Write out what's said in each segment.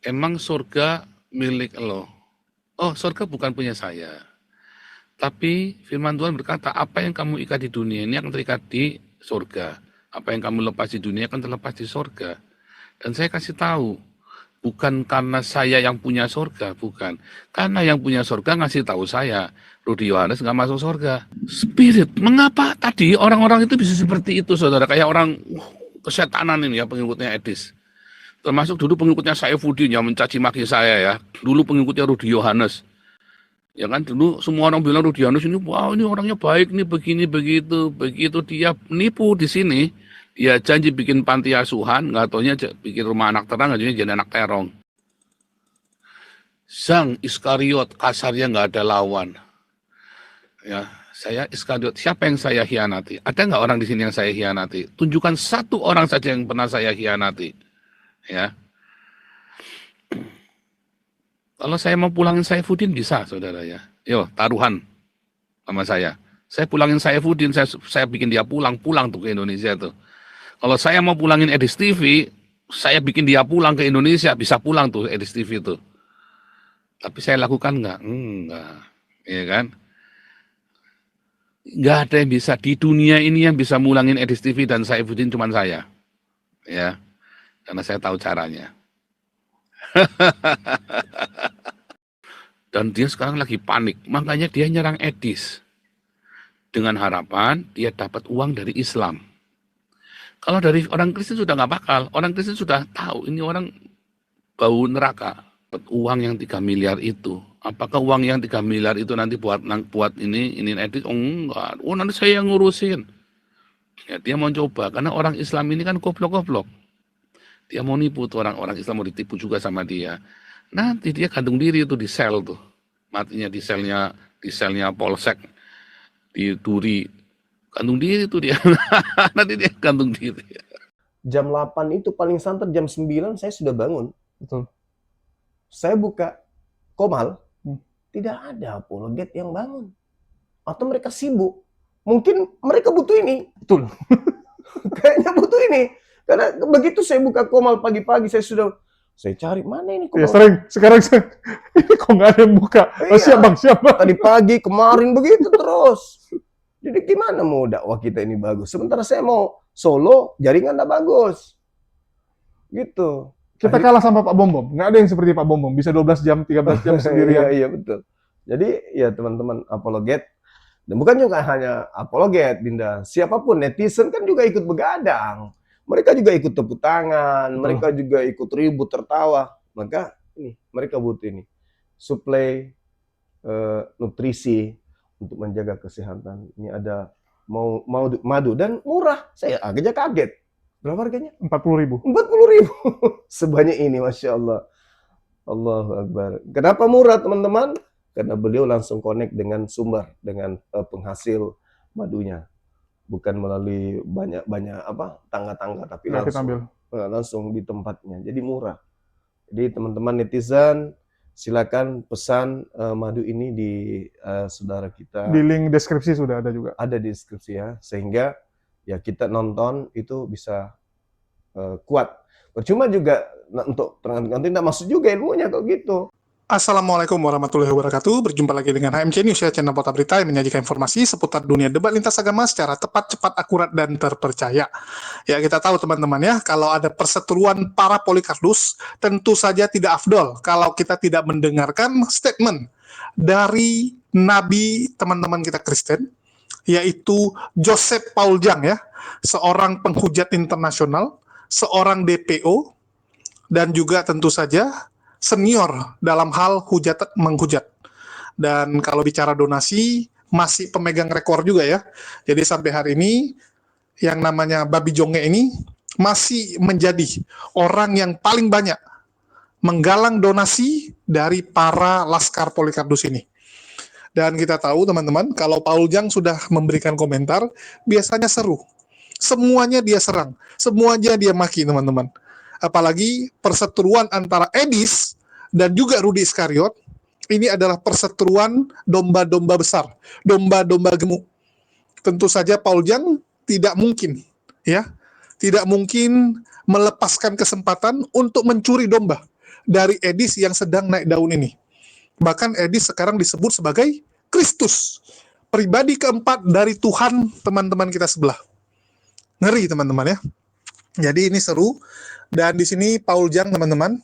emang surga milik lo? Oh, surga bukan punya saya. Tapi firman Tuhan berkata, apa yang kamu ikat di dunia ini akan terikat di surga. Apa yang kamu lepas di dunia akan terlepas di surga. Dan saya kasih tahu, bukan karena saya yang punya surga, bukan. Karena yang punya surga ngasih tahu saya, Rudi Yohanes nggak masuk surga. Spirit, mengapa tadi orang-orang itu bisa seperti itu, saudara? Kayak orang kesetanan ini ya, pengikutnya Edis. Termasuk dulu pengikutnya Saifuddin yang mencaci maki saya ya. Dulu pengikutnya Rudi Yohanes. Ya kan dulu semua orang bilang Rudianus ini, wah ini orangnya baik nih begini begitu, begitu dia nipu di sini, dia janji bikin panti asuhan, nggak taunya bikin rumah anak terang, nggak jadi anak terong. Sang Iskariot kasarnya nggak ada lawan. Ya, saya Iskariot, siapa yang saya hianati? Ada nggak orang di sini yang saya hianati? Tunjukkan satu orang saja yang pernah saya hianati. Ya, kalau saya mau pulangin Saifuddin bisa, saudara ya. Yo, taruhan sama saya. Saya pulangin Saifuddin, saya bikin dia pulang tuh ke Indonesia tuh. Kalau saya mau pulangin Edis TV, saya bikin dia pulang ke Indonesia, bisa pulang tuh Edis TV tuh. Tapi saya lakukan nggak? Enggak. Ya kan? Nggak ada yang bisa di dunia ini yang bisa mulangin Edis TV dan Saifuddin cuma saya. Ya, karena saya tahu caranya. Dan dia sekarang lagi panik, makanya dia nyerang Edis. Dengan harapan dia dapat uang dari Islam. Kalau dari orang Kristen sudah nggak bakal. Orang Kristen sudah tahu ini orang bau neraka. Uang yang 3 miliar itu. Apakah uang yang 3 miliar itu nanti buat ini edit? Oh enggak. Oh nanti saya yang ngurusin. Ya, dia mau coba. Karena orang Islam ini kan goblok-goblok. Dia mau nipu tuh orang Islam, mau ditipu juga sama dia. Nanti dia gantung diri itu di sel tuh. Matinya di selnya polsek. Di Duri. Gantung diri tuh dia. Nanti dia gantung diri. Jam 8 itu paling santer jam 9 saya sudah bangun. Betul. Saya buka Komal, tidak ada apologet yang bangun. Atau mereka sibuk. Mungkin mereka butuh ini. Betul. Kayaknya butuh ini. Karena begitu saya buka Komal pagi-pagi, saya cari mana ini Komal. Ya sering, sekarang ini kok nggak ada yang buka. Iya. Oh, siap bang, siap bang. Tadi pagi, kemarin begitu terus. Jadi gimana mau dakwah kita ini bagus? Sementara saya mau solo, jaringan nggak bagus. Gitu. Kita kalah sama Pak Bom. Nggak ada yang seperti Pak Bom. Bisa 12 jam, 13 jam sendirian. Iya, betul. Jadi ya teman-teman apologet. Dan bukan juga hanya apologet, Dinda. Siapapun, netizen kan juga ikut begadang. Mereka juga ikut tepuk tangan. Betul. Mereka juga ikut ribut, tertawa. Maka ini, mereka butuh ini. Suplai nutrisi untuk menjaga kesehatan. Ini ada madu dan murah. Saya agaknya kaget. Berapa harganya? 40.000. 40.000. Sebanyak ini, Masya Allah. Allahu Akbar. Kenapa murah, teman-teman? Karena beliau langsung connect dengan sumber, dengan penghasil madunya. Bukan melalui banyak tangga-tangga, tapi langsung di tempatnya. Jadi murah. Jadi teman-teman netizen, silakan pesan madu ini di saudara kita. Di link deskripsi sudah ada juga. Ada di deskripsi ya, sehingga ya kita nonton itu bisa kuat. Percuma juga untuk nanti tidak masuk juga ilmunya kalau gitu. Assalamualaikum warahmatullahi wabarakatuh. Berjumpa lagi dengan HMC News, ya, channel Porta Berita yang menyajikan informasi seputar dunia debat lintas agama secara tepat, cepat, akurat, dan terpercaya. Ya, kita tahu teman-teman ya, kalau ada perseteruan para Polikardus, tentu saja tidak afdol kalau kita tidak mendengarkan statement dari Nabi teman-teman kita Kristen, yaitu Joseph Paul Jang ya, seorang penghujat internasional, seorang DPO, dan juga tentu saja senior dalam hal menghujat. Dan kalau bicara donasi, masih pemegang rekor juga ya. Jadi sampai hari ini, yang namanya Babi Jonge ini masih menjadi orang yang paling banyak menggalang donasi dari para laskar Polikardus ini. Dan kita tahu teman-teman, kalau Paul Jang sudah memberikan komentar, biasanya seru. Semuanya dia serang, semuanya dia maki teman-teman. Apalagi perseteruan antara Edis dan juga Rudi Iskariot, ini adalah perseteruan domba-domba besar, domba-domba gemuk. Tentu saja Paul Jang tidak mungkin melepaskan kesempatan untuk mencuri domba. dari Edis yang sedang naik daun ini. Bahkan Edis sekarang disebut sebagai Kristus, pribadi keempat dari Tuhan, teman-teman kita sebelah. Ngeri teman-teman ya. Jadi ini seru. Dan di sini Paul Jang teman-teman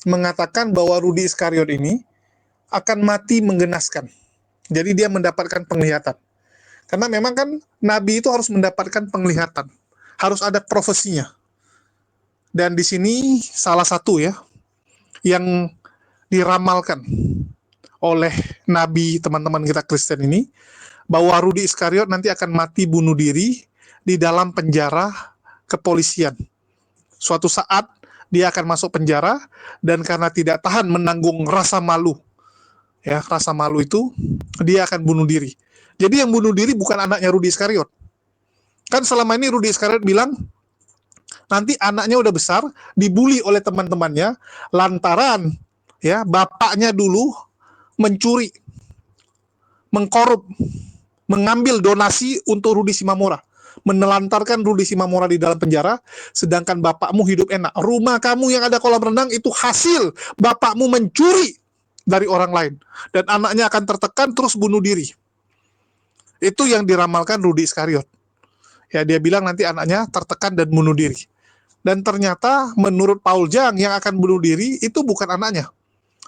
mengatakan bahwa Rudi Iskariot ini akan mati menggenaskan. Jadi dia mendapatkan penglihatan. Karena memang kan Nabi itu harus mendapatkan penglihatan. Harus ada profesinya. Dan di sini salah satu ya, yang diramalkan oleh Nabi teman-teman kita Kristen ini, bahwa Rudi Iskariot nanti akan mati bunuh diri di dalam penjara kepolisian. Suatu saat dia akan masuk penjara dan karena tidak tahan menanggung rasa malu, ya rasa malu itu dia akan bunuh diri. Jadi yang bunuh diri bukan anaknya Rudi Iskariot. Kan selama ini Rudi Iskariot bilang nanti anaknya udah besar dibully oleh teman-temannya lantaran ya bapaknya dulu mencuri, mengkorup, mengambil donasi untuk Rudi Simamora. Menelantarkan Rudi Simamora di dalam penjara, sedangkan bapakmu hidup enak. Rumah kamu yang ada kolam renang itu hasil bapakmu mencuri dari orang lain. Dan anaknya akan tertekan terus bunuh diri. Itu yang diramalkan Rudi Iskariot. Ya, dia bilang nanti anaknya tertekan dan bunuh diri. Dan ternyata menurut Paul Jang yang akan bunuh diri itu bukan anaknya.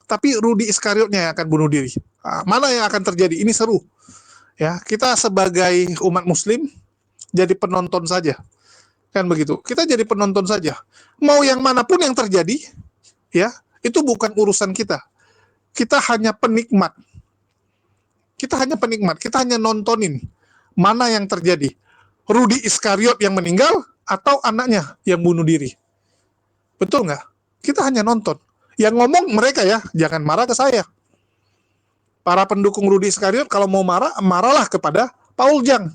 Tapi Rudi Iskariotnya yang akan bunuh diri. Nah, mana yang akan terjadi? Ini seru. Ya, kita sebagai umat muslim jadi penonton saja. Kan begitu. Kita jadi penonton saja. Mau yang manapun yang terjadi, ya, itu bukan urusan kita. Kita hanya penikmat. Kita hanya penikmat, kita hanya nontonin mana yang terjadi. Rudi Iskariot yang meninggal atau anaknya yang bunuh diri. Betul nggak? Kita hanya nonton. Yang ngomong mereka ya, jangan marah ke saya. Para pendukung Rudi Iskariot kalau mau marah, marahlah kepada Paul Jang.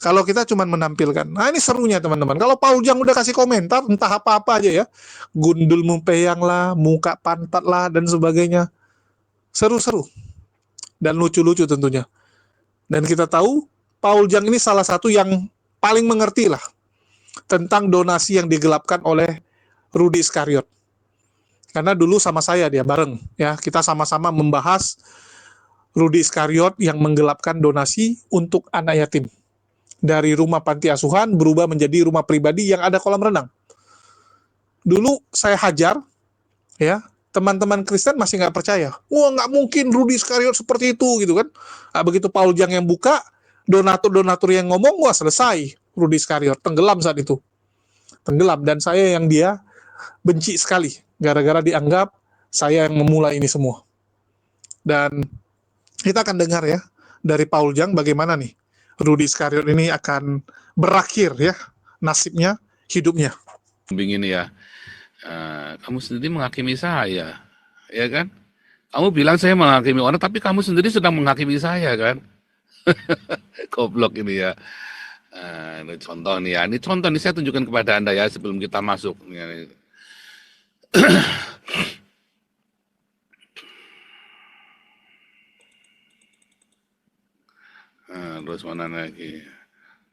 Kalau kita cuma menampilkan. Nah ini serunya teman-teman. Kalau Paul Jang udah kasih komentar, entah apa-apa aja ya. Gundul mumpeyang lah, muka pantat lah, dan sebagainya. Seru-seru. Dan lucu-lucu tentunya. Dan kita tahu, Paul Jang ini salah satu yang paling mengerti lah tentang donasi yang digelapkan oleh Rudi Iskariot. Karena dulu sama saya dia bareng. Ya, kita sama-sama membahas Rudi Iskariot yang menggelapkan donasi untuk anak yatim. Dari rumah panti asuhan berubah menjadi rumah pribadi yang ada kolam renang. Dulu saya hajar, ya teman-teman Kristen masih nggak percaya. Wah nggak mungkin Rudi Iskariot seperti itu gitu kan. Nah, begitu Paul Jang yang buka, donatur-donatur yang ngomong, wah selesai Rudi Iskariot tenggelam saat itu. Tenggelam dan saya yang dia benci sekali gara-gara dianggap saya yang memulai ini semua. Dan kita akan dengar ya dari Paul Jang bagaimana nih Rudi Iskariot ini akan berakhir ya nasibnya, hidupnya. Begini ya, kamu sendiri menghakimi saya, ya kan? Kamu bilang saya menghakimi orang, tapi kamu sendiri sedang menghakimi saya kan? Goblok ini ya. Ini contoh nih ya, ini contoh nih saya tunjukkan kepada Anda ya sebelum kita masuk. Terus mana lagi?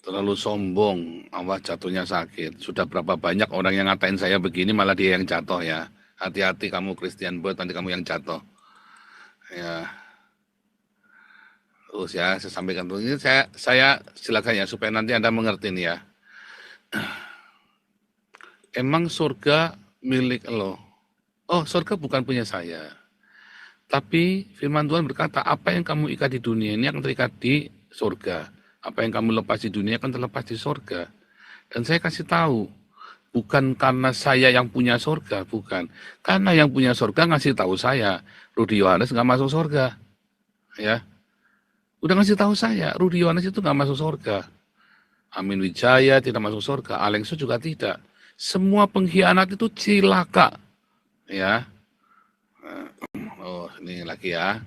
Terlalu sombong, awas jatuhnya sakit. Sudah berapa banyak orang yang ngatain saya begini, malah dia yang jatuh ya. Hati-hati kamu Christian Boy, nanti kamu yang jatuh. Ya. Terus ya, saya sampaikan dulu ini saya silakan ya supaya nanti Anda mengerti nih ya. Emang surga milik lo. Oh, surga bukan punya saya. Tapi firman Tuhan berkata, apa yang kamu ikat di dunia ini akan terikat di surga. Apa yang kamu lepas di dunia akan terlepas di surga. Dan saya kasih tahu, bukan karena saya yang punya surga, bukan. Karena yang punya surga ngasih tahu saya, Rudi Yohanes nggak masuk surga. Ya, udah ngasih tahu saya, Rudi Yohanes itu nggak masuk surga. Amin Wijaya tidak masuk surga, Alengso juga tidak. Semua pengkhianat itu cilaka. Ya. Oh, ini lagi ya.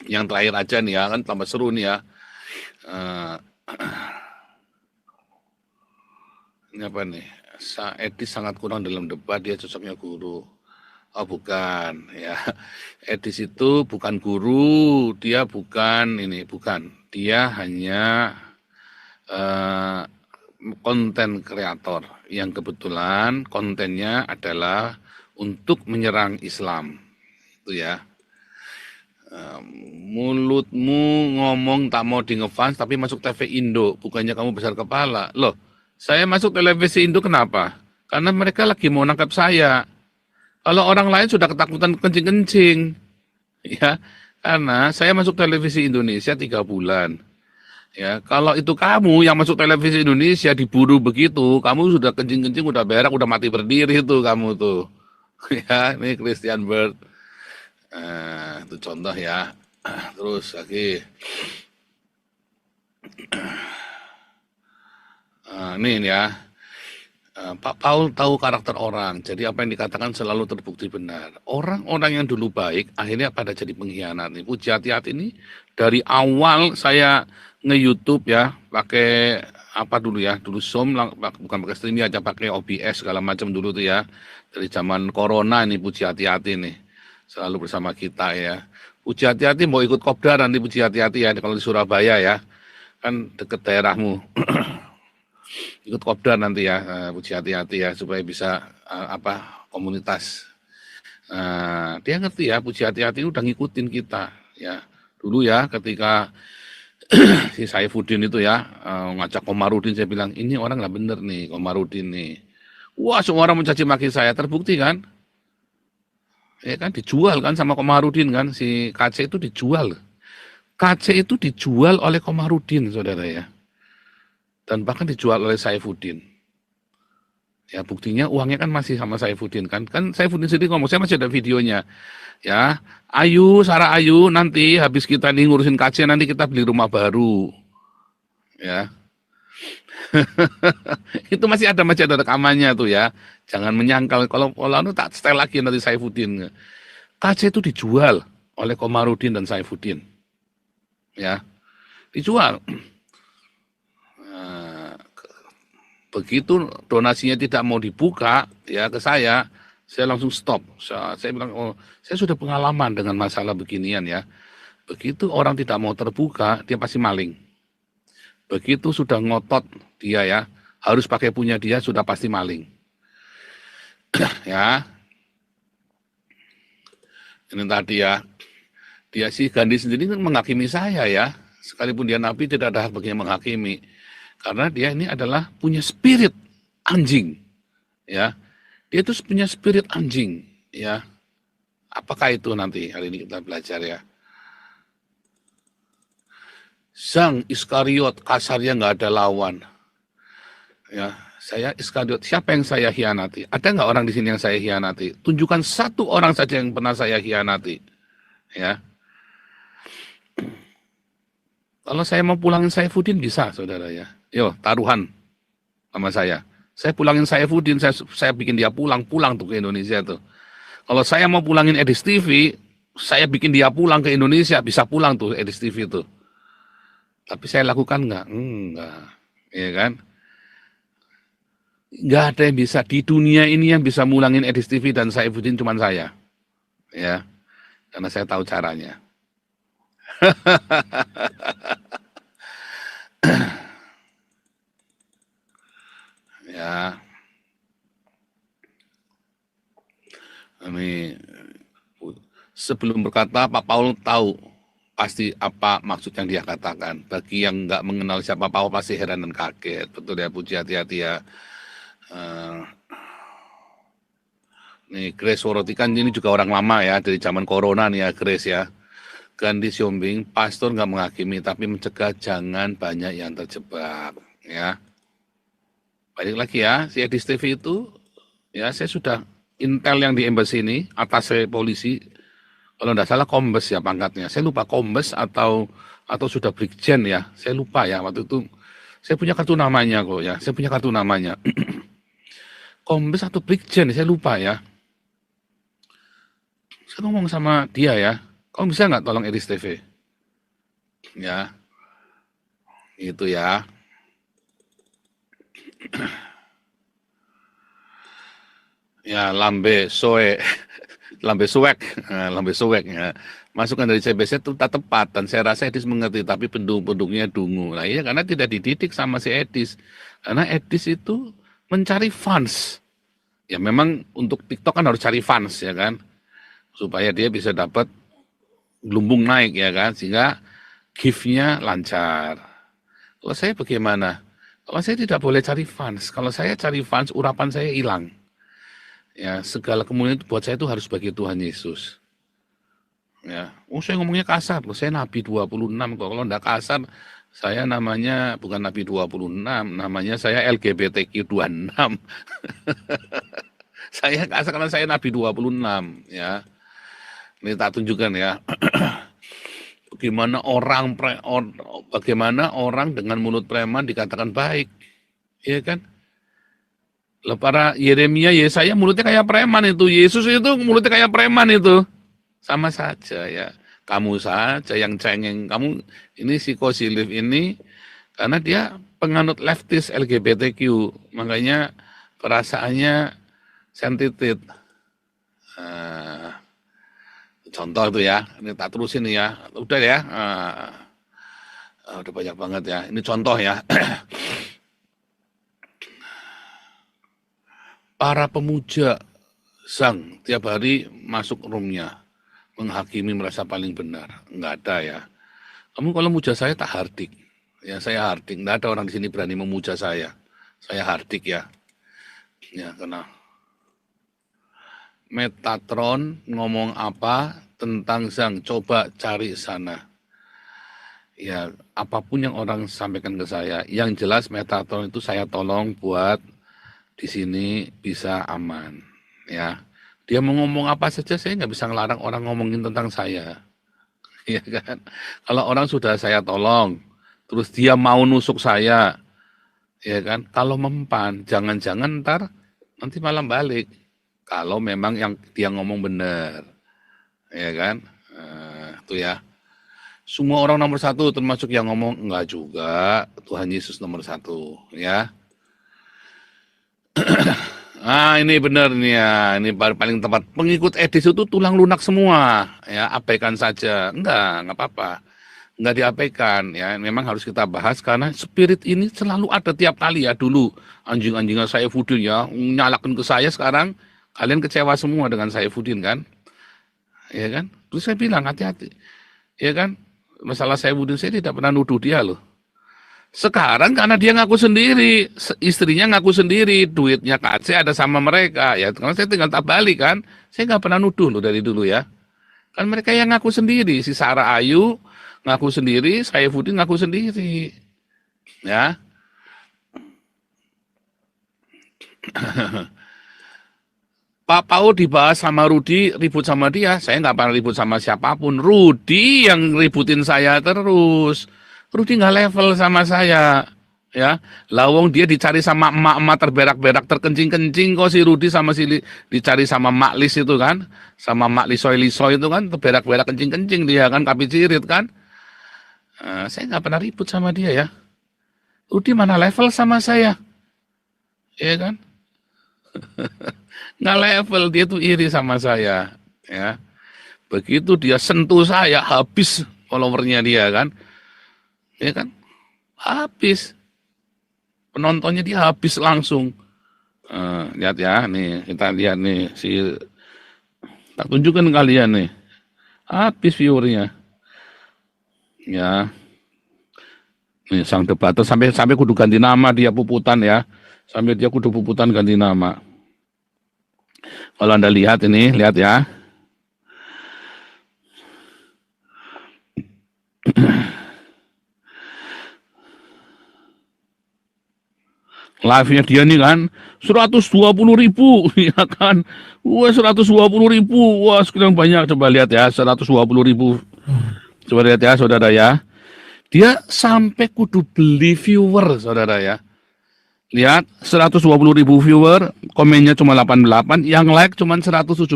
Yang terakhir aja nih ya, kan tambah seru nih ya. Ini apa nih? Edis sangat kurang dalam debat, dia cocoknya guru. Oh bukan, ya. Edis itu bukan guru, dia bukan ini, bukan. Dia hanya konten kreator yang kebetulan kontennya adalah untuk menyerang Islam. Itu ya. Mulutmu ngomong tak mau di ngefans tapi masuk TV Indo, bukannya kamu besar kepala. Loh, saya masuk televisi Indo kenapa? Karena mereka lagi mau nangkap saya. Kalau orang lain sudah ketakutan kencing-kencing. Ya, karena saya masuk televisi Indonesia 3 bulan. Ya, kalau itu kamu yang masuk televisi Indonesia diburu begitu, kamu sudah kencing-kencing, udah berak, udah mati berdiri tuh kamu tuh. Ya, ini Christian Bird. Itu contoh ya. Terus lagi. Ini ya. Pak Paul tahu karakter orang, jadi apa yang dikatakan selalu terbukti benar. Orang-orang yang dulu baik, akhirnya pada jadi pengkhianat. Puji hati-hati ini dari awal saya nge-YouTube ya, pakai apa dulu ya, dulu Zoom, bukan pakai streaming aja, pakai OBS segala macam dulu tuh ya. Dari zaman Corona ini, puji hati-hati nih, selalu bersama kita ya. Puji hati-hati mau ikut kopdar nanti, puji hati-hati ya, kalau di Surabaya ya, kan deket daerahmu. Ikut kopdar nanti ya, puji hati-hati ya, supaya bisa komunitas. Dia ngerti ya, puji hati-hati udah ngikutin kita ya. Dulu ya ketika si Saifuddin itu ya ngajak Komarudin, saya bilang ini orang nggak bener nih Komarudin nih. Wah, semua orang mencaci maki saya, terbukti kan? Ya kan dijual kan sama Komarudin kan, si KC itu dijual. KC itu dijual oleh Komarudin, saudara ya. Dan bahkan dijual oleh Saifuddin. Ya buktinya uangnya kan masih sama Saifuddin kan. Kan Saifuddin sendiri ngomong, saya masih ada videonya. Ya, Sarah Ayu, nanti habis kita nih ngurusin KC, nanti kita beli rumah baru. Ya. Itu masih ada rekamannya tuh ya. Jangan menyangkal, kalau tak setel lagi nanti Saifuddin. KC itu dijual oleh Komarudin dan Saifuddin. Ya. Dijual. Begitu donasinya tidak mau dibuka ya ke saya langsung stop. Saya bilang, saya sudah pengalaman dengan masalah beginian ya. Begitu orang tidak mau terbuka, dia pasti maling. Begitu sudah ngotot dia ya, harus pakai punya dia, sudah pasti maling. Ya. Ini tadi ya, dia si Gandhi sendiri menghakimi saya ya. Sekalipun dia nabi, tidak ada hak baginya menghakimi. Karena dia ini adalah punya spirit anjing, ya. Dia itu punya spirit anjing, ya. Apakah itu nanti hari ini kita belajar ya. Sang Iskariot kasarnya nggak ada lawan, ya. Saya Iskariot, siapa yang saya hianati? Ada nggak orang di sini yang saya hianati? Tunjukkan satu orang saja yang pernah saya hianati, ya. Kalau saya mau pulangin Saifuddin bisa, saudara ya. Yo, taruhan sama saya. Saya pulangin Saifuddin, saya bikin dia pulang tuh ke Indonesia tuh. Kalau saya mau pulangin Edis TV, saya bikin dia pulang ke Indonesia, bisa pulang tuh Edis TV tuh. Tapi saya lakukan enggak? Enggak. Ya kan? Enggak ada yang bisa di dunia ini yang bisa mulangin Edis TV dan Saifuddin cuman saya. Ya. Karena saya tahu caranya. Ya, ini sebelum berkata Pak Paul tahu pasti apa maksud yang dia katakan. Bagi yang nggak mengenal siapa Paul pasti heran dan kaget. Betul ya, puji hati-hati ya. Nih Grace Woroti kan ini juga orang lama ya, dari zaman Corona nih ya Grace ya. Gandhi Siombing, pastor nggak menghakimi tapi mencegah jangan banyak yang terjebak ya. Balik lagi ya, si Edis TV itu ya saya sudah intel yang di embassy ini, atas polisi, kalau tidak salah kombes ya pangkatnya. Saya lupa kombes atau sudah brigjen ya, saya lupa ya waktu itu. Saya punya kartu namanya kok ya, saya punya kartu namanya. Kombes atau brigjen, saya lupa ya. Saya ngomong sama dia ya, kamu bisa nggak tolong Edis TV? Ya, itu ya. Ya, lambe suwek ya. Masukan dari CBC itu tak tepat dan saya rasa Edis mengerti, tapi pendukungnya dungu. Nah iya, karena tidak dididik sama si Edis. Karena Edis itu mencari fans. Ya memang untuk TikTok kan harus cari fans ya kan, supaya dia bisa dapat gelumbung naik ya kan, sehingga gift-nya lancar. Kalau saya bagaimana? Kalau saya tidak boleh cari fans. Kalau saya cari fans, urapan saya hilang. Ya, segala kemuliaan itu buat saya itu harus bagi Tuhan Yesus. Ya, saya ngomongnya kasar loh. Saya Nabi 26 kok. Kalau enggak kasar, saya namanya bukan Nabi 26, namanya saya LGBTQ 26. Saya kasar karena saya Nabi 26 ya. Ini tak tunjukkan ya. Bagaimana orang dengan mulut preman dikatakan baik, ya kan? Lah para Yeremia, Yesaya mulutnya kayak preman itu, Yesus itu mulutnya kayak preman itu, sama saja ya. Kamu saja yang cengeng, kamu ini psikosilif ini karena dia penganut leftis LGBTQ, makanya perasaannya sensitif. Contoh tuh ya, ini tak terusin ya, udah ya, udah banyak banget ya. Ini contoh ya, para pemuja sang tiap hari masuk roomnya, menghakimi merasa paling benar, nggak ada ya. Kamu kalau muja saya tak hardik, ya saya hardik, nggak ada orang di sini berani memuja saya hardik ya, ya karena Metatron ngomong apa tentang Zhang, coba cari sana. Ya, apapun yang orang sampaikan ke saya, yang jelas Metatron itu saya tolong buat di sini bisa aman. Ya, dia mau ngomong apa saja, saya nggak bisa ngelarang orang ngomongin tentang saya. Ya kan? Kalau orang sudah saya tolong, terus dia mau nusuk saya, ya kan? Kalau mempan, jangan-jangan ntar nanti malam balik. Kalau memang yang dia ngomong benar, ya kan? Itu ya. Semua orang nomor satu, termasuk yang ngomong enggak juga. Tuhan Yesus nomor satu, ya. Ini benar nih ya, ini paling tepat. Pengikut Edis itu tulang lunak semua, ya abaikan saja. Enggak apa-apa. Enggak diabaikan, ya. Memang harus kita bahas karena spirit ini selalu ada tiap kali ya. Dulu anjing-anjingnya Saifuddin ya, nyalakan ke saya, sekarang kalian kecewa semua dengan Saifuddin kan? Ya kan? Terus saya bilang hati-hati. Ya kan? Masalah Saifuddin saya tidak pernah nuduh dia loh. Sekarang karena dia ngaku sendiri, istrinya ngaku sendiri, duitnya Kak Aceh ada sama mereka. Ya, karena saya tinggal tak balik kan. Saya nggak pernah nuduh loh dari dulu ya. Kan mereka yang ngaku sendiri, si Sarah Ayu ngaku sendiri, Saifuddin ngaku sendiri. Ya. Pak Pau dibahas sama Rudi, ribut sama dia. Saya nggak pernah ribut sama siapapun. Rudi yang ributin saya terus. Rudi nggak level sama saya. Ya, lawong dia dicari sama emak-emak terberak-berak terkencing-kencing kok si Rudi sama dicari sama Mak Lis itu kan, sama Mak Lisoy-Lisoy itu kan terberak-berak kencing-kencing dia kan, kapi cirit kan. Saya nggak pernah ribut sama dia ya. Rudi mana level sama saya, ya kan? Nggak level, dia tuh iri sama saya ya. Begitu dia sentuh saya, habis followernya dia kan, ya kan, habis penontonnya, dia habis langsung. Lihat ya, nih kita lihat nih, tak tunjukkan kalian nih, habis viewernya ya. Nih sang debater sampai kudu ganti nama dia puputan ya, sampai dia kudu puputan ganti nama. Kalau Anda lihat ini, lihat ya. Live-nya dia nih kan, 120.000, ya kan. Wah, 120.000, wah sekian banyak. Coba lihat ya, 120.000. Coba lihat ya, saudara ya. Dia sampai kudu beli viewer, saudara ya. Lihat, 120.000 viewer, komennya cuma 88, yang like cuma 171.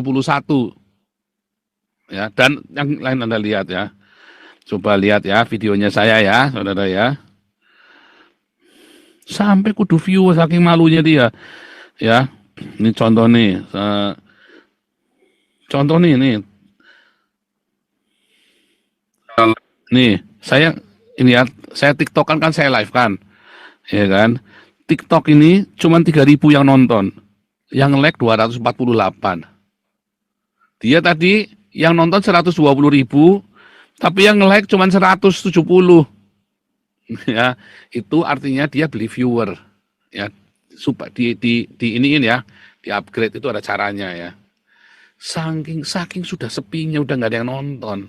Ya, dan yang lain Anda lihat ya. Coba lihat ya videonya saya ya, saudara ya. Sampai kudu view saking malunya dia. Ya, ini contoh nih. Contoh nih, nih. Nih, saya ini ya, saya TikTok kan saya live kan. Ya kan? TikTok ini cuma 3.000 yang nonton. yang like 248. Dia tadi yang nonton 120.000, tapi yang like cuma 170. Ya, itu artinya dia beli viewer. Ya, supaya di iniin ya, di upgrade itu ada caranya ya. Saking sudah sepinya, udah nggak ada yang nonton.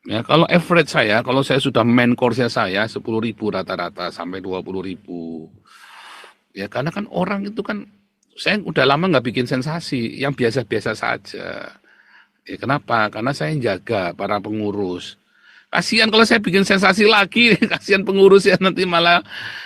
Ya, kalau average saya, kalau saya sudah main course-nya saya 10.000 rata-rata sampai 20.000. Ya, karena kan orang itu kan, saya udah lama nggak bikin sensasi, yang biasa-biasa saja. Ya, kenapa? Karena saya jaga para pengurus. Kasihan kalau saya bikin sensasi lagi, kasihan pengurus ya nanti malah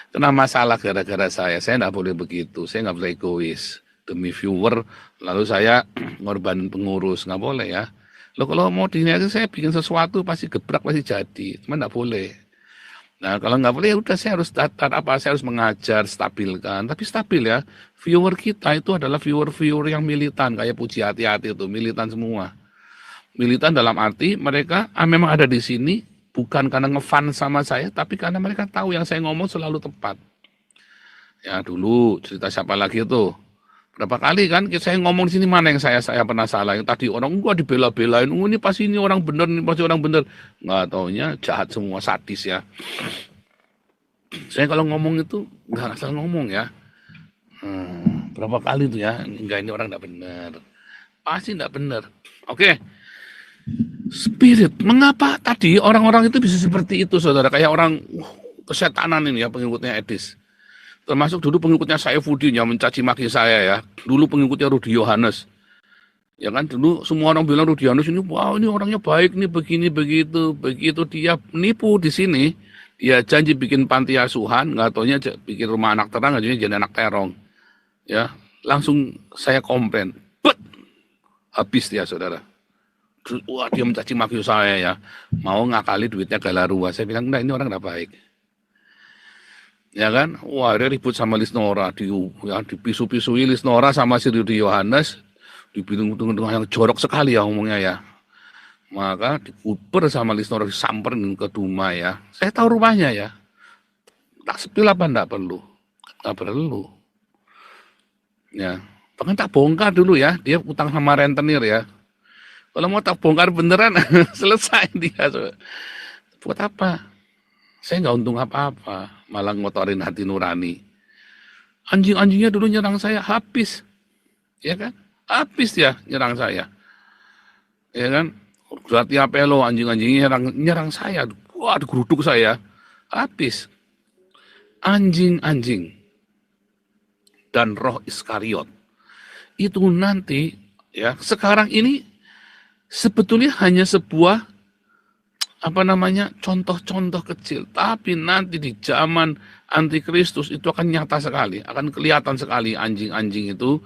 kena masalah gara-gara saya. Saya nggak boleh begitu, saya nggak boleh egois. Demi viewer, lalu saya ngorbanin pengurus, nggak boleh ya. Lo kalau mau diniatin saya bikin sesuatu pasti gebrak, pasti jadi, cuma nggak boleh. Nah kalau nggak boleh ya udah saya harus datar apa, saya harus mengajar, stabilkan. Tapi stabil ya, viewer kita itu adalah viewer-viewer yang militan, kayak Puji Hati-Hati itu, militan semua. Militan dalam arti mereka memang ada di sini bukan karena ngefan sama saya, tapi karena mereka tahu yang saya ngomong selalu tepat. Ya dulu cerita siapa lagi itu? Berapa kali kan saya ngomong di sini, mana yang saya pernah salah? Yang tadi orang gua dibela-belain, ini pasti ini orang bener, ini pasti orang bener. Nggak taunya jahat semua, sadis ya. Saya kalau ngomong itu nggak asal ngomong ya. Berapa kali tuh ya, enggak ini orang nggak bener. Pasti nggak bener. Oke. Spirit, mengapa tadi orang-orang itu bisa seperti itu, saudara? Kayak orang kesetanan ini ya, pengikutnya Edis. Termasuk dulu pengikutnya Saifuddin yang mencaci maki saya ya. Dulu pengikutnya Rudi Yohanes. Ya kan dulu semua orang bilang Rudi Yohanes ini, wah ini orangnya baik nih, begini begitu. Begitu dia nipu di sini, dia janji bikin panti asuhan, nggak taunya bikin rumah anak terang, nggak jadi anak terong. Ya, langsung saya komplain. Habis dia, saudara. Wah dia mencaci maki saya ya. Mau ngakali duitnya galarua. Saya bilang, enggak, ini orang nggak baik. Ya kan, wah dia ribut sama Lisnora, dipisu-pisui Lisnora sama si Rudi Yohanes, dibilang yang jorok sekali ya ngomongnya ya. Maka dikuper sama Lisnora, disamperin ke Duma ya. Saya tahu rumahnya ya. Tak sepil apa enggak perlu? Enggak perlu. Ya, bahkan tak bongkar dulu ya, dia utang sama rentenir ya. Kalau mau tak bongkar beneran, selesai dia. Buat apa? Saya nggak untung apa-apa, malah ngotorin hati nurani. Anjing-anjingnya dulu nyerang saya, habis. Ya kan? Habis dia nyerang saya. Ya kan? Berarti apelo, anjing-anjingnya nyerang saya. Wah, digeruduk saya. Habis. Anjing-anjing dan roh Iskariot. Itu nanti, ya, sekarang ini sebetulnya hanya sebuah contoh-contoh kecil, tapi nanti di zaman antikristus itu akan nyata sekali, akan kelihatan sekali anjing-anjing itu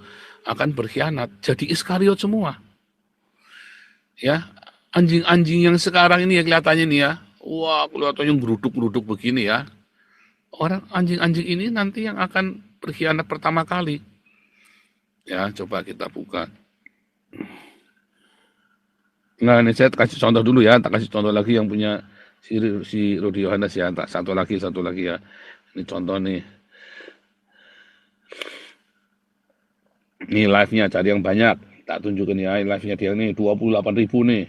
akan berkhianat, jadi Iskariot semua. Ya, anjing-anjing yang sekarang ini ya kelihatannya nih ya, wah kelihatannya geruduk-geruduk begini ya. Orang anjing-anjing ini nanti yang akan berkhianat pertama kali. Ya, coba kita buka. Nah, ini saya kasih contoh dulu ya, tak kasih contoh lagi yang punya si Rudi Yohanes ya, tak satu lagi ya. Ini contoh nih. Ini live-nya, cari yang banyak. Tak tunjukin ya, live-nya dia nih 28.000 nih.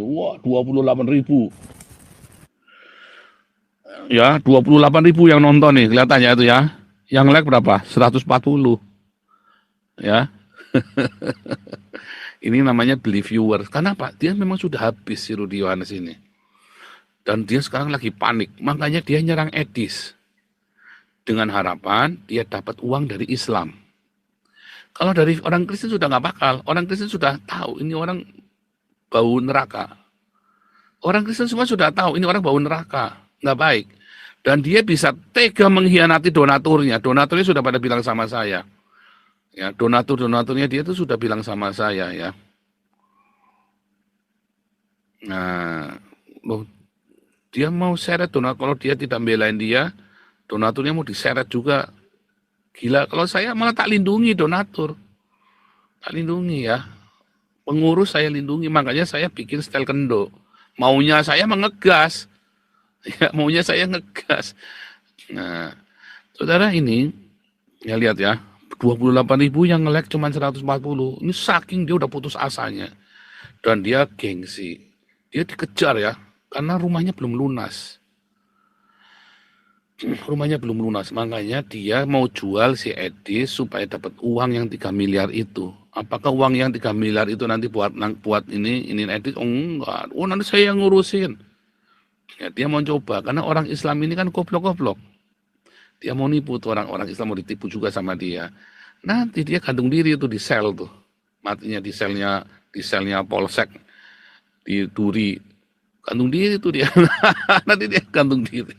Wah, 28.000. Ya, 28.000 yang nonton nih, kelihatannya itu ya. Yang like berapa? 140. Ya. Ini namanya beli viewer. Kenapa? Dia memang sudah habis si Rudi Yohanes ini. Dan dia sekarang lagi panik. Makanya dia nyerang Edis. Dengan harapan dia dapat uang dari Islam. Kalau dari orang Kristen sudah nggak bakal. Orang Kristen sudah tahu ini orang bau neraka. Orang Kristen semua sudah tahu ini orang bau neraka. Nggak baik. Dan dia bisa tega mengkhianati donaturnya. Donaturnya sudah pada bilang sama saya. Ya, donaturnya dia itu sudah bilang sama saya ya. Nah, dia mau seret donatur, kalau dia tidak belain dia, donaturnya mau diseret juga. Gila, kalau saya malah tak lindungi donatur. Tak lindungi ya. Pengurus saya lindungi, makanya saya bikin style kendo. Maunya saya mengegas. Ya, maunya saya ngegas. Nah, saudara ini, ya lihat ya, 28.000 yang nge-like cuma 140. Ini saking dia udah putus asanya. Dan dia gengsi. Dia dikejar ya, karena rumahnya belum lunas. Rumahnya belum lunas, makanya dia mau jual si Edi supaya dapat uang yang 3 miliar itu. Apakah uang yang 3 miliar itu nanti buat ini Edi? Oh enggak, oh nanti saya yang ngurusin. Ya, dia mau coba, karena orang Islam ini kan goblok-goblok. Dia mau nipu tuh orang Islam, mau ditipu juga sama dia. Nanti dia gantung diri itu di sel tuh. Matinya di selnya polsek, di Duri. Gantung diri tuh dia. Nanti dia gantung diri.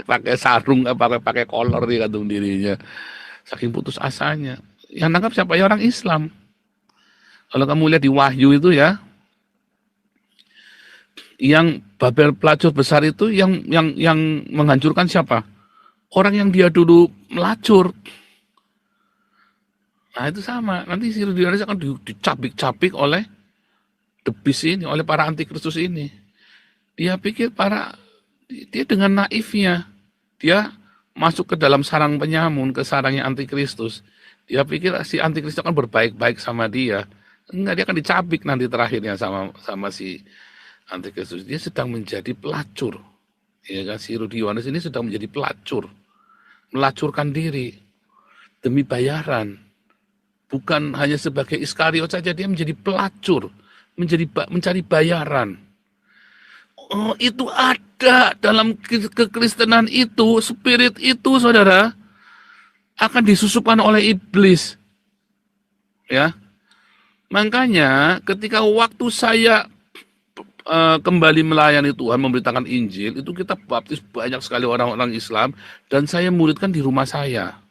Pakai sarung, pakai kolor dia gantung dirinya. Saking putus asanya. Yang nangkap siapa ya? Orang Islam. Kalau kamu lihat di Wahyu itu ya, yang Babel pelacur besar itu yang menghancurkan siapa? Orang yang dia dulu melacur. Nah itu sama. Nanti si Rudi Yohanes akan dicabik-cabik oleh the beast ini, oleh para antikristus ini. Dia pikir dia dengan naifnya, dia masuk ke dalam sarang penyamun, ke sarangnya antikristus. Dia pikir si antikristus akan berbaik-baik sama dia. Enggak, dia akan dicabik nanti terakhirnya sama si antikristus. Dia sedang menjadi pelacur. Ya kan, si Rudi Yohanes ini sedang menjadi pelacur. Melacurkan diri demi bayaran. Bukan hanya sebagai Iskariot saja, dia menjadi pelacur, mencari bayaran. Oh, itu ada dalam kekristenan itu, spirit itu, saudara, akan disusupkan oleh iblis. Ya, makanya ketika waktu saya kembali melayani Tuhan, memberitakan Injil, itu kita baptis banyak sekali orang-orang Islam, dan saya muridkan di rumah saya.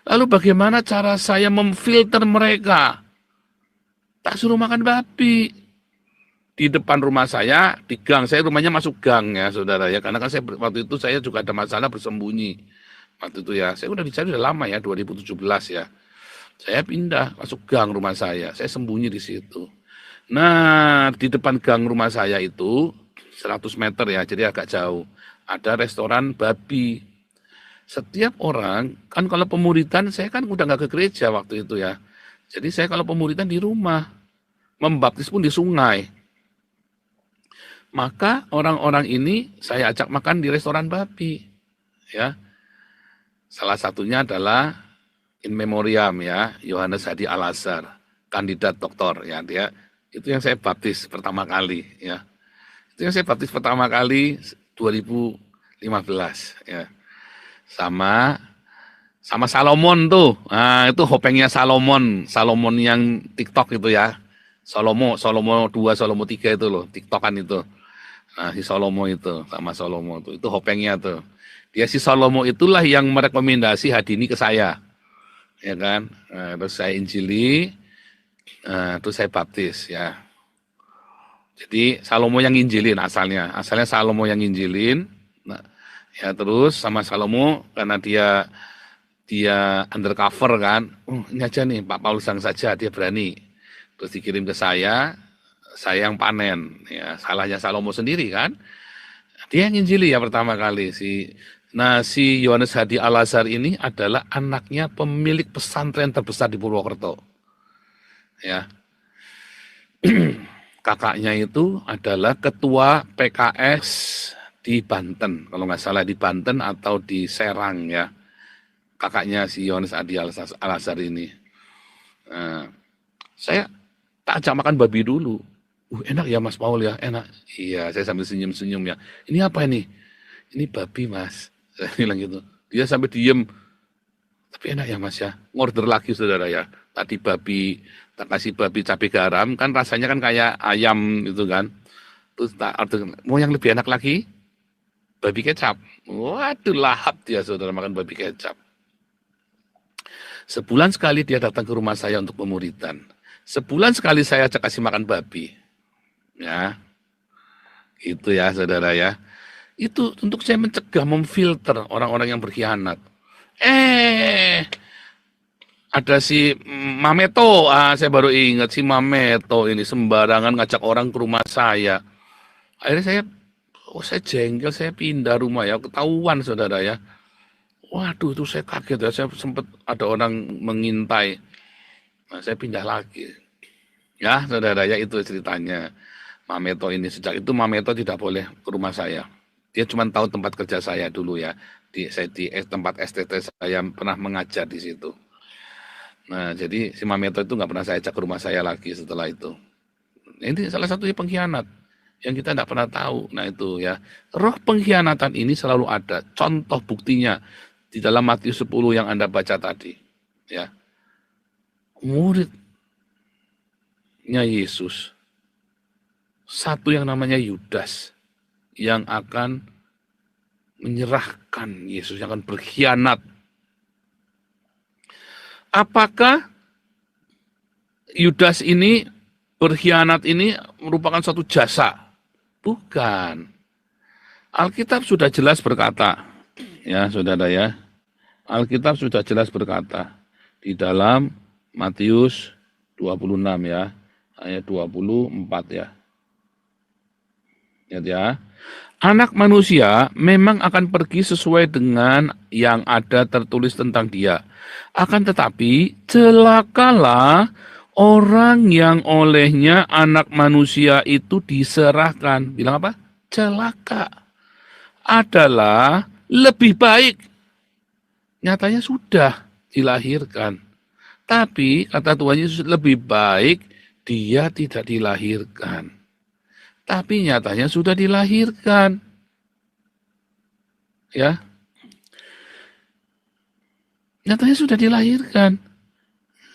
Lalu bagaimana cara saya memfilter mereka? Tak suruh makan babi. Di depan rumah saya, di gang, saya rumahnya masuk gang ya saudara ya, karena kan waktu itu saya juga ada masalah bersembunyi. Waktu itu ya, saya udah dicari udah lama ya, 2017 ya. Saya pindah masuk gang rumah saya sembunyi di situ. Nah, di depan gang rumah saya itu 100 meter ya, jadi agak jauh. Ada restoran babi. Setiap orang, kan kalau pemuridan, saya kan udah nggak ke gereja waktu itu ya. Jadi saya kalau pemuridan di rumah, membaptis pun di sungai. Maka orang-orang ini saya ajak makan di restoran babi. Ya. Salah satunya adalah in memoriam ya, Yohanes Hadi Al-Azhar, kandidat doktor ya, dia itu yang saya baptis pertama kali ya. Itu yang saya baptis pertama kali 2015 ya. Sama Salomon tuh. Nah, itu hopengnya Salomon yang TikTok itu ya. Salomo 2, Salomo 3 itu loh, TikTokan itu. Nah, si Salomo itu sama Salomo itu hopengnya tuh. Dia si Salomo itulah yang merekomendasi Hadini ke saya. Ya kan? Nah, terus saya injili, terus saya baptis ya. Jadi Salomo yang injilin asalnya Salomo yang injilin. Nah, ya terus sama Salomo karena dia undercover kan. Ini aja nih Pak Paulus yang saja dia berani. Terus dikirim ke saya yang panen. Ya, salahnya Salomo sendiri kan. Dia yang injili ya pertama kali si Yohanes Hadi Al-Azhar ini adalah anaknya pemilik pesantren terbesar di Purwokerto. Ya. Kakaknya itu adalah ketua PKS di Banten, kalau nggak salah di Banten atau di Serang ya. Kakaknya si Yohanes Hadi Al-Azhar ini. Saya tak ajak makan babi dulu. Enak ya Mas Paul ya, enak. Iya, saya sambil senyum-senyum ya. Ini apa ini? Ini babi Mas. Saya bilang gitu. Dia sampai diem. Tapi enak ya Mas ya. Ngorder lagi saudara ya. Tadi babi, tak kasih babi cabai garam, kan rasanya kan kayak ayam gitu kan. Terus tak order, mau yang lebih enak lagi? Babi kecap. Waduh lahap dia saudara makan babi kecap. Sebulan sekali dia datang ke rumah saya untuk pemuridan. Sebulan sekali saya ajak kasih makan babi. Ya, itu ya saudara ya. Itu untuk saya mencegah, memfilter orang-orang yang berkhianat. Ada si Mameto, saya baru ingat si Mameto ini sembarangan ngajak orang ke rumah saya. Akhirnya saya jengkel, saya pindah rumah ya, ketahuan saudara ya. Waduh, itu saya kaget ya. Saya sempat ada orang mengintai. Nah, saya pindah lagi. Ya, saudara, ya itu ceritanya. Mameto ini sejak itu Mameto tidak boleh ke rumah saya. Dia cuma tahu tempat kerja saya dulu ya. Di tempat STT saya pernah mengajar di situ. Nah, jadi si Mameto itu nggak pernah saya ajak ke rumah saya lagi setelah itu. Nah, ini salah satunya pengkhianat yang kita tidak pernah tahu. Nah itu ya, roh pengkhianatan ini selalu ada. Contoh buktinya di dalam Matius 10 yang Anda baca tadi. Ya, muridnya Yesus, satu yang namanya Yudas, yang akan menyerahkan Yesus, yang akan berkhianat. Apakah Yudas ini berkhianat ini merupakan suatu jasa? Bukan. Alkitab sudah jelas berkata, ya saudara ya, Alkitab sudah jelas berkata di dalam Matius 26 ya, ayat 24 ya. Lihat ya. Anak manusia memang akan pergi sesuai dengan yang ada tertulis tentang dia. Akan tetapi celakalah orang yang olehnya anak manusia itu diserahkan. Bilang apa? Celaka. Adalah lebih baik. Nyatanya sudah dilahirkan. Tapi kata Tuhan Yesus lebih baik dia tidak dilahirkan. Tapi nyatanya sudah dilahirkan. Ya. Nyatanya sudah dilahirkan.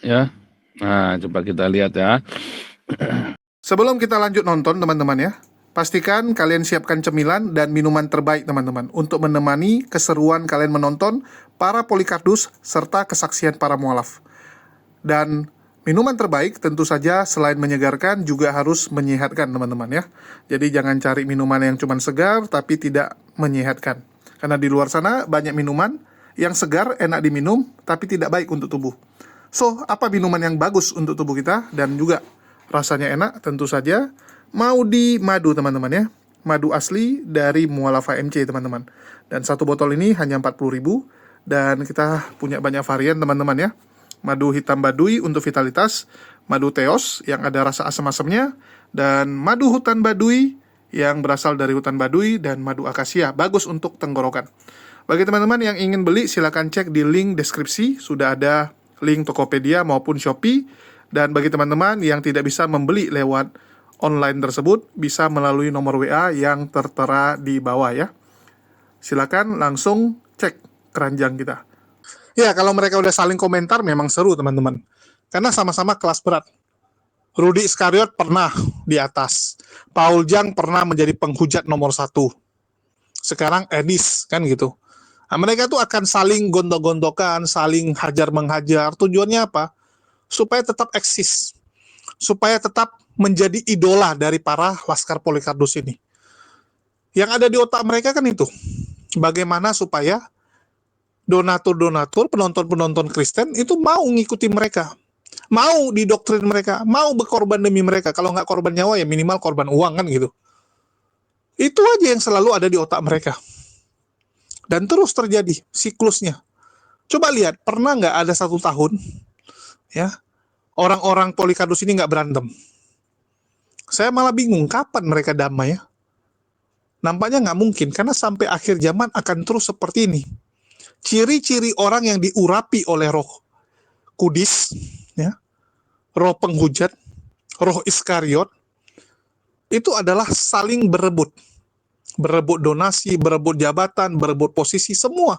Ya. Nah, coba kita lihat ya. Sebelum kita lanjut nonton teman-teman ya, pastikan kalian siapkan cemilan dan minuman terbaik teman-teman untuk menemani keseruan kalian menonton para Polikardus serta kesaksian para mualaf. Dan minuman terbaik tentu saja selain menyegarkan juga harus menyehatkan teman-teman ya. Jadi jangan cari minuman yang cuma segar tapi tidak menyehatkan. Karena di luar sana banyak minuman yang segar enak diminum tapi tidak baik untuk tubuh. So, apa minuman yang bagus untuk tubuh kita dan juga rasanya enak? Tentu saja Maudi Madu teman-teman ya. Madu asli dari Mualaf HMC teman-teman. Dan satu botol ini hanya 40.000 dan kita punya banyak varian teman-teman ya. Madu hitam Baduy untuk vitalitas, madu Teos yang ada rasa asam-asamnya, dan madu hutan Baduy yang berasal dari hutan Baduy, dan madu akasia, bagus untuk tenggorokan. Bagi teman-teman yang ingin beli, silakan cek di link deskripsi, sudah ada link Tokopedia maupun Shopee, dan bagi teman-teman yang tidak bisa membeli lewat online tersebut, bisa melalui nomor WA yang tertera di bawah ya. Silakan langsung cek keranjang kita. Ya, kalau mereka udah saling komentar memang seru teman-teman. Karena sama-sama kelas berat. Rudy Iskariot pernah di atas. Paul Jang pernah menjadi penghujat nomor 1. Sekarang Edis, kan gitu. Nah, mereka tuh akan saling gontok-gontokan, saling hajar-menghajar. Tujuannya apa? Supaya tetap eksis. Supaya tetap menjadi idola dari para Laskar Polikardus ini. Yang ada di otak mereka kan itu. Bagaimana supaya donatur-donatur, penonton-penonton Kristen itu mau ngikuti mereka, mau didoktrin mereka, mau berkorban demi mereka. Kalau nggak korban nyawa ya minimal korban uang kan gitu. Itu aja yang selalu ada di otak mereka. Dan terus terjadi siklusnya. Coba lihat, pernah nggak ada 1 tahun ya orang-orang Polikardus ini nggak berantem? Saya malah bingung kapan mereka damai ya. Nampaknya nggak mungkin, karena sampai akhir zaman akan terus seperti ini. Ciri-ciri orang yang diurapi oleh roh kudis, ya, roh penghujat, roh Iskariot, itu adalah saling berebut. Berebut donasi, berebut jabatan, berebut posisi, semua.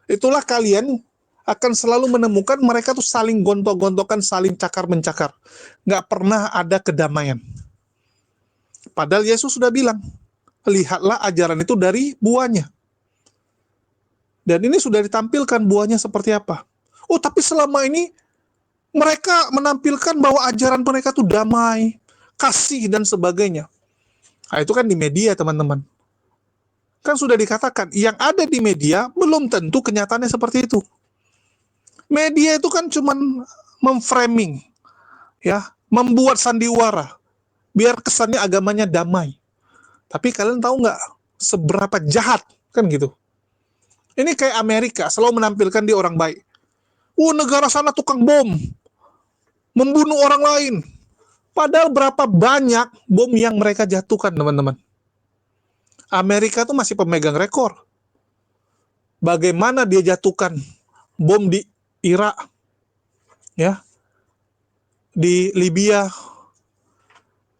Itulah kalian akan selalu menemukan mereka tuh saling gontok-gontokan, saling cakar-mencakar. Nggak pernah ada kedamaian. Padahal Yesus sudah bilang, lihatlah ajaran itu dari buahnya. Dan ini sudah ditampilkan buahnya seperti apa. Oh, tapi selama ini mereka menampilkan bahwa ajaran mereka itu damai, kasih, dan sebagainya. Nah, itu kan di media, teman-teman. Kan sudah dikatakan, yang ada di media belum tentu kenyataannya seperti itu. Media itu kan cuma memframing, ya, membuat sandiwara, biar kesannya agamanya damai. Tapi kalian tahu nggak seberapa jahat, kan gitu. Ini kayak Amerika, selalu menampilkan dia orang baik. Negara sana tukang bom, membunuh orang lain. Padahal berapa banyak bom yang mereka jatuhkan, teman-teman. Amerika tuh masih pemegang rekor. Bagaimana dia jatuhkan bom di Irak, ya, di Libya,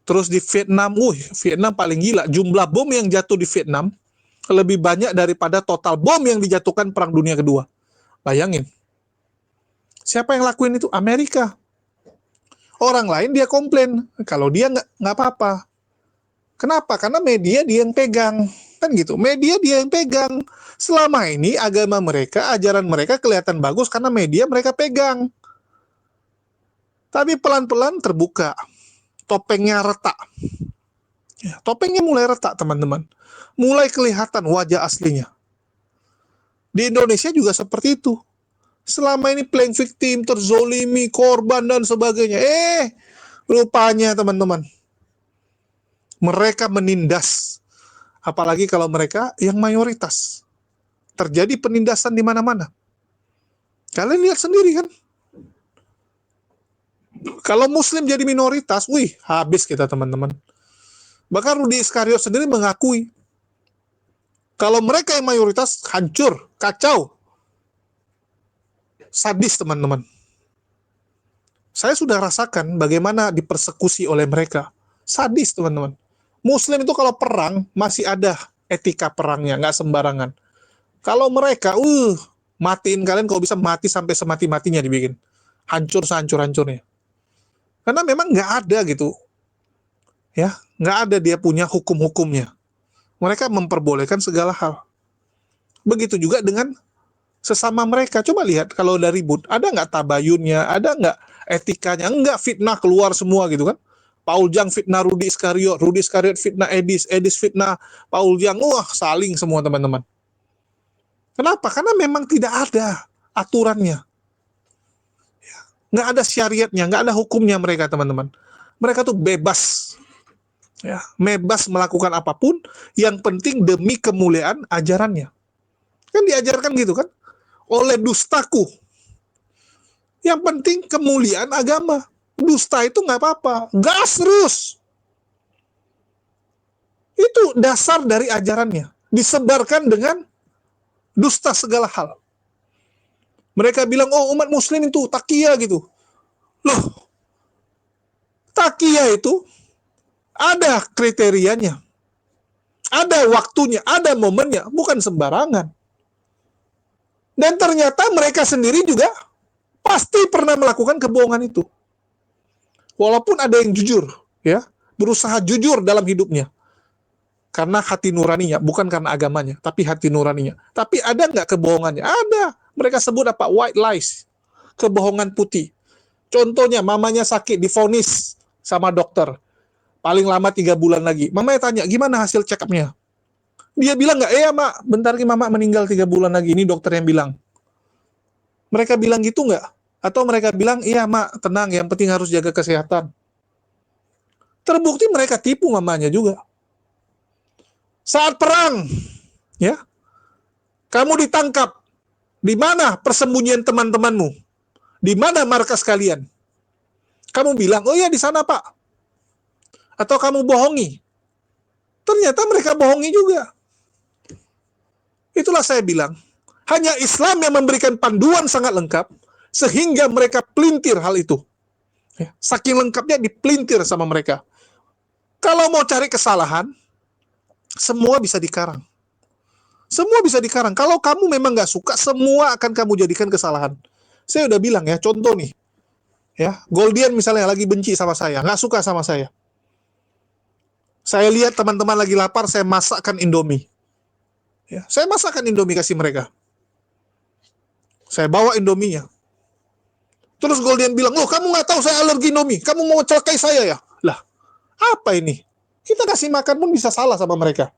terus di Vietnam. Vietnam paling gila. Jumlah bom yang jatuh di Vietnam lebih banyak daripada total bom yang dijatuhkan Perang Dunia Kedua. Bayangin. Siapa yang lakuin itu? Amerika. Orang lain dia komplain. Kalau dia nggak apa-apa. Kenapa? Karena media dia yang pegang. Kan gitu. Media dia yang pegang. Selama ini agama mereka, ajaran mereka kelihatan bagus karena media mereka pegang. Tapi pelan-pelan terbuka. Topengnya retak. Ya, topengnya mulai retak, teman-teman. Mulai kelihatan wajah aslinya. Di Indonesia juga seperti itu. Selama ini playing victim, terzolimi, korban, dan sebagainya. Rupanya, teman-teman, mereka menindas. Apalagi kalau mereka yang mayoritas. Terjadi penindasan di mana-mana. Kalian lihat sendiri kan? Kalau Muslim jadi minoritas, habis kita, teman-teman. Bahkan Rudy Iskariot sendiri mengakui, kalau mereka yang mayoritas, hancur, kacau. Sadis, teman-teman. Saya sudah rasakan bagaimana dipersekusi oleh mereka. Sadis, teman-teman. Muslim itu kalau perang, masih ada etika perangnya, nggak sembarangan. Kalau mereka, matiin kalian kalau bisa mati sampai semati-matinya dibikin. Hancur sehancur-hancurnya. Karena memang nggak ada gitu. Ya, nggak ada dia punya hukum-hukumnya. Mereka memperbolehkan segala hal. Begitu juga dengan sesama mereka. Coba lihat kalau ada ribut, ada nggak tabayunnya, ada nggak etikanya, nggak fitnah keluar semua gitu kan. Paul Jang fitnah Rudy Iskariot fitnah Edis fitnah Paul Jang, saling semua, teman-teman. Kenapa? Karena memang tidak ada aturannya. Nggak ada syariatnya, nggak ada hukumnya mereka, teman-teman. Mereka tuh bebas. Ya, bebas melakukan apapun, yang penting demi kemuliaan ajarannya. Kan diajarkan gitu kan? Oleh dustaku. Yang penting kemuliaan agama. Dusta itu nggak apa-apa. Gas terus. Itu dasar dari ajarannya. Disebarkan dengan dusta segala hal. Mereka bilang, umat muslim itu takiyah gitu. Loh, takiyah itu ada kriterianya. Ada waktunya, ada momennya. Bukan sembarangan. Dan ternyata mereka sendiri juga pasti pernah melakukan kebohongan itu. Walaupun ada yang jujur, ya, berusaha jujur dalam hidupnya. Karena hati nuraninya, bukan karena agamanya, tapi hati nuraninya. Tapi ada nggak kebohongannya? Ada. Mereka sebut apa? White lies. Kebohongan putih. Contohnya, mamanya sakit, divonis sama dokter. Paling lama 3 bulan lagi. Mamanya tanya, gimana hasil check up-nya? Dia bilang nggak, mak, bentar lagi mama meninggal 3 bulan lagi. Ini dokter yang bilang. Mereka bilang gitu nggak? Atau mereka bilang, iya mak, tenang, yang penting harus jaga kesehatan. Terbukti mereka tipu mamanya juga. Saat perang, ya, kamu ditangkap. Di mana persembunyian teman-temanmu? Di mana markas kalian? Kamu bilang, di sana pak. Atau kamu bohongi. Ternyata mereka bohongi juga. Itulah saya bilang, hanya Islam yang memberikan panduan sangat lengkap, sehingga mereka pelintir hal itu. Saking lengkapnya dipelintir sama mereka. Kalau mau cari kesalahan, semua bisa dikarang. Semua bisa dikarang. Kalau kamu memang nggak suka, semua akan kamu jadikan kesalahan. Saya udah bilang ya, contoh nih. Ya, Goldian misalnya lagi benci sama saya, nggak suka sama saya. Saya lihat teman-teman lagi lapar, saya masakkan Indomie. Ya, saya masakkan Indomie kasih mereka. Saya bawa Indominya. Terus Goldian bilang, loh kamu nggak tahu saya alergi Indomie, kamu mau celakai saya ya? Lah, apa ini? Kita kasih makan pun bisa salah sama mereka.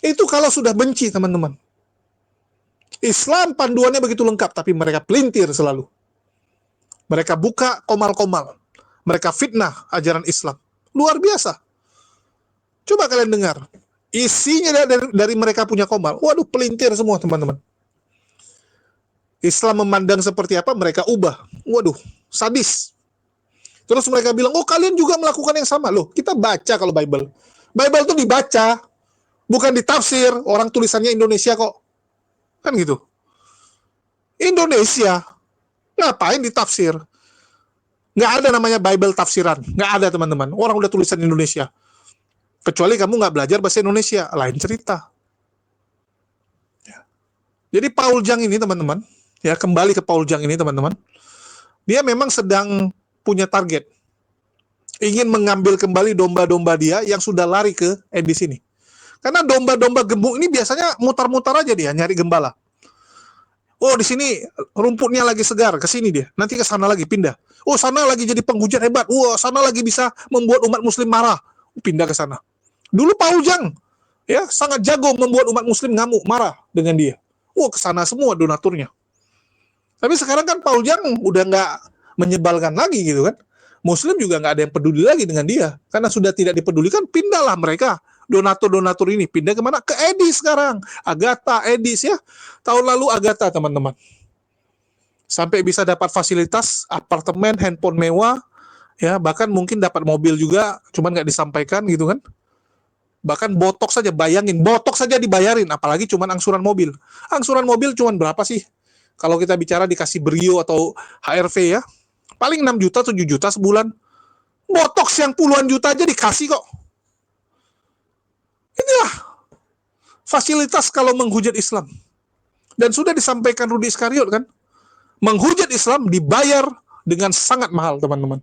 Itu kalau sudah benci, teman-teman. Islam panduannya begitu lengkap, tapi mereka pelintir selalu. Mereka buka komal-komal. Mereka fitnah ajaran Islam. Luar biasa. Coba kalian dengar. Isinya dari mereka punya komal. Waduh, pelintir semua teman-teman. Islam memandang seperti apa, mereka ubah. Waduh, sadis. Terus mereka bilang, oh kalian juga melakukan yang sama. Loh, kita baca kalau Bible. Bible itu dibaca, bukan ditafsir. Orang tulisannya Indonesia kok. Kan gitu. Indonesia. Ngapain ditafsir? Nggak ada namanya Bible tafsiran. Nggak ada teman-teman. Orang udah tulisan Indonesia. Kecuali kamu nggak belajar bahasa Indonesia. Lain cerita. Jadi Paul Jang ini teman-teman, ya kembali ke Paul Jang ini teman-teman, dia memang sedang punya target, ingin mengambil kembali domba-domba dia yang sudah lari ke Edis ini. Karena domba-domba gemuk ini biasanya mutar-mutar aja dia nyari gembala. Oh di sini rumputnya lagi segar, ke sini dia, nanti ke sana lagi pindah. Oh sana lagi jadi penghujat hebat, wah sana lagi bisa membuat umat Muslim marah, pindah ke sana. Dulu Paul Jang, ya sangat jago membuat umat Muslim ngamuk, marah dengan dia. Wah ke sana semua donaturnya. Tapi sekarang kan Paul Jang udah nggak menyebalkan lagi gitu kan. Muslim juga nggak ada yang peduli lagi dengan dia. Karena sudah tidak dipedulikan, pindahlah mereka. Donatur-donatur ini pindah kemana? Ke Edis sekarang. Agatha, Edis ya. Tahun lalu Agatha teman-teman. Sampai bisa dapat fasilitas, apartemen, handphone mewah. Ya, bahkan mungkin dapat mobil juga, cuman nggak disampaikan gitu kan. Bahkan botok saja, bayangin, botok saja dibayarin. Apalagi cuman angsuran mobil. Angsuran mobil cuman berapa sih? Kalau kita bicara dikasih Brio atau HRV ya, paling 6 juta, 7 juta sebulan. Botox yang puluhan juta aja dikasih kok. Inilah fasilitas kalau menghujat Islam. Dan sudah disampaikan Rudi Iskariot kan, menghujat Islam dibayar dengan sangat mahal teman-teman.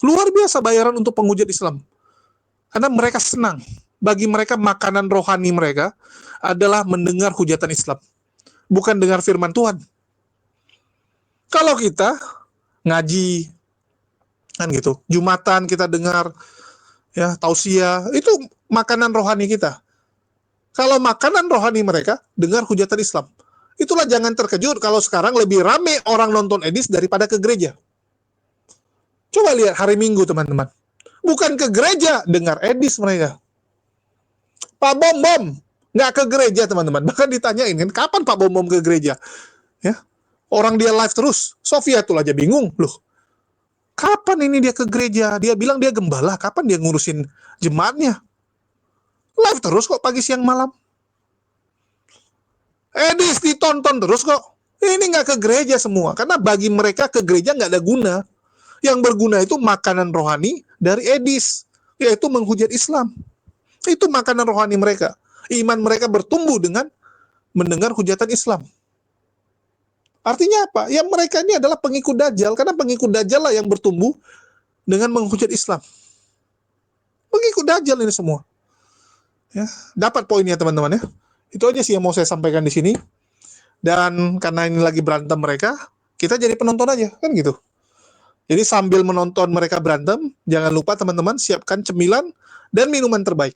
Luar biasa bayaran untuk penghujat Islam. Karena mereka senang. Bagi mereka makanan rohani mereka adalah mendengar hujatan Islam. Bukan dengar firman Tuhan. Kalau kita ngaji kan gitu, Jumatan kita dengar ya tausiah, itu makanan rohani kita. Kalau makanan rohani mereka dengar hujatan Islam. Itulah jangan terkejut kalau sekarang lebih rame orang nonton Edis daripada ke gereja. Coba lihat hari Minggu teman-teman. Bukan ke gereja, dengar Edis mereka. Pak Bom Bom nggak ke gereja teman-teman. Bahkan ditanyain kan, kapan Pak Bom Bom ke gereja? Ya, orang dia live terus. Sofia tuh aja bingung loh. Kapan ini dia ke gereja? Dia bilang dia gembala. Kapan dia ngurusin jemaatnya? Live terus kok pagi siang malam. Edis ditonton terus kok. Ini nggak ke gereja semua. Karena bagi mereka ke gereja nggak ada guna. Yang berguna itu makanan rohani dari Edis. Yaitu menghujat Islam. Itu makanan rohani mereka. Iman mereka bertumbuh dengan mendengar hujatan Islam. Artinya apa? Ya mereka ini adalah pengikut Dajjal. Karena pengikut Dajjal lah yang bertumbuh dengan menghujat Islam. Pengikut Dajjal ini semua. Ya, dapat poinnya teman-teman ya. Itu aja sih yang mau saya sampaikan di sini. Dan karena ini lagi berantem mereka, kita jadi penonton aja, kan gitu. Jadi sambil menonton mereka berantem, jangan lupa teman-teman siapkan cemilan dan minuman terbaik.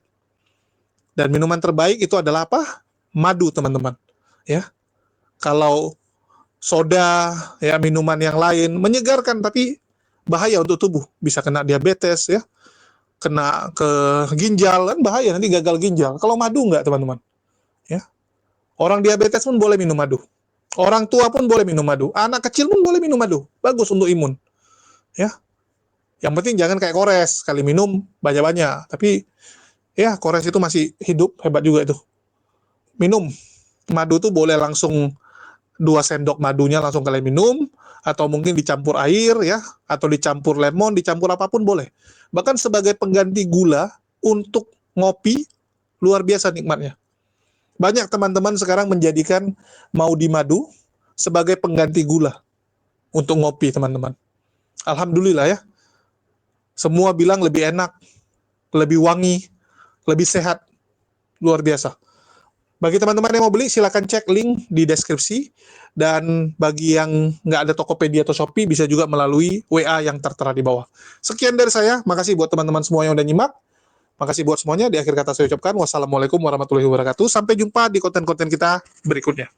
Dan minuman terbaik itu adalah apa? Madu, teman-teman. Ya. Kalau soda, ya minuman yang lain menyegarkan tapi bahaya untuk tubuh. Bisa kena diabetes ya. Kena ke ginjal kan bahaya, nanti gagal ginjal. Kalau madu enggak teman-teman, ya orang diabetes pun boleh minum madu, orang tua pun boleh minum madu, anak kecil pun boleh minum madu, bagus untuk imun, ya. Yang penting jangan kayak Kores, sekali minum banyak-banyak. Tapi ya Kores itu masih hidup, hebat juga itu. Minum madu tuh boleh langsung 2 sendok madunya langsung kalian minum, atau mungkin dicampur air ya, atau dicampur lemon, dicampur apapun boleh. Bahkan sebagai pengganti gula untuk ngopi, luar biasa nikmatnya. Banyak teman-teman sekarang menjadikan maudi madu sebagai pengganti gula untuk ngopi teman-teman. Alhamdulillah ya. Semua bilang lebih enak, lebih wangi, lebih sehat. Luar biasa. Bagi teman-teman yang mau beli, silakan cek link di deskripsi. Dan bagi yang nggak ada Tokopedia atau Shopee, bisa juga melalui WA yang tertera di bawah. Sekian dari saya. Makasih buat teman-teman semua yang udah nyimak. Makasih buat semuanya. Di akhir kata saya ucapkan wassalamualaikum warahmatullahi wabarakatuh. Sampai jumpa di konten-konten kita berikutnya.